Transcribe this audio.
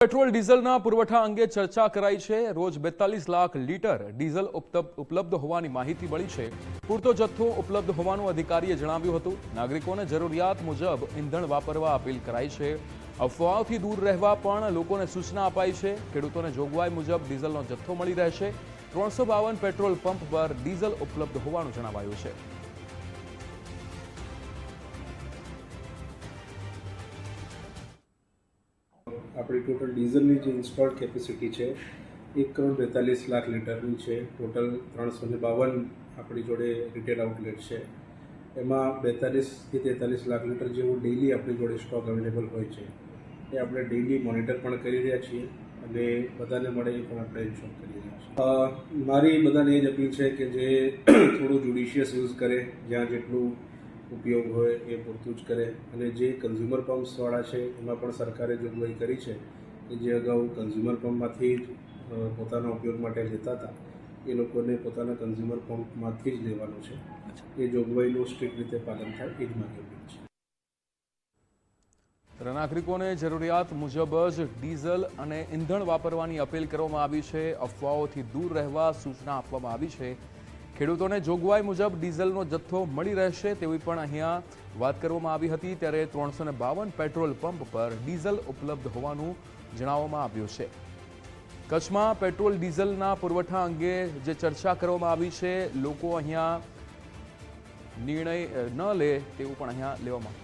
Petrol ડીઝલના પુરવઠા અંગે ચર્ચા કરાઈ છે। રોજ 42 લાખ લીટર ડીઝલ ઉપલબ્ધ હોવાની માહિતી મળી છે। પૂરતો જથ્થો ઉપલબ્ધ હોવાનું અધિકારીએ જણાવ્યું હતું। નાગરિકોને જરૂરિયાત મુજબ ઈંધણ વાપરવા અપીલ કરાઈ છે। અફવાઓથી દૂર રહેવા પણ લોકોને સૂચના અપાઈ છે। ખેડૂતોને જોગવાઈ મુજબ ડીઝલનો જથ્થો મળી રહેશે। 352 પેટ્રોલ પંપ પર ડીઝલ ઉપલબ્ધ હોવાનું જણાવાયું છે। अपनी टोटल डीजल की इंस्टॉल्ड कैपेसिटी है 1,42,00,000 लीटर है। टोटल 352 अपनी जोड़े रिटेल आउटलेट है। एमा 42 થી 43 लाख लीटर जो डेली अपनी जोड़े स्टॉक अवेलेबल हो अपने डेली मॉनिटर पण करी रह्या छीए अने बधाने मळे ए पण आपणे इन्श्योर करी रह्या छीए। मारी बधाने ए ज अपील है कि जे थोड़ू जुडिशियस यूज करे, ज्यां जेटलू उपयोग होय ए पूरतुं ज करे। अने जे कन्ज्युमर पम्प्सवाळा छे एमां पण सरकारे जोगवाई करी छे कि जे अगाऊ कन्ज्युमर पम्पमांथी पोताना उपयोग माटे लेता हता ए लोकोने पोताना कन्ज्युमर पम्पमांथी ज लेवानुं छे। ए जोगवाईनुं स्ट्रिक्ट रीते पालन थाय ए ज मांग छे। नागरिकोने जरूरियात मुजब ज डीजल अने ईंधण वापरवानी अपील करवामां आवी छे। अफवाओथी दूर रहेवा सूचना आपवामां आवी छे। ખેડૂતોને જોગવાઈ મુજબ ડીઝલનો જથ્થો મળી રહેશે તેવી પણ અહીંયા વાત કરવામાં આવી હતી। ત્યારે 352 પેટ્રોલ પંપ પર ડીઝલ ઉપલબ્ધ હોવાનું જણાવવામાં આવ્યું છે। કચ્છમાં પેટ્રોલ ડીઝલના પુરવઠા અંગે જે ચર્ચા કરવામાં આવી છે, લોકો અહીંયા નિર્ણય ન લે તેવું પણ અહીંયા લેવામાં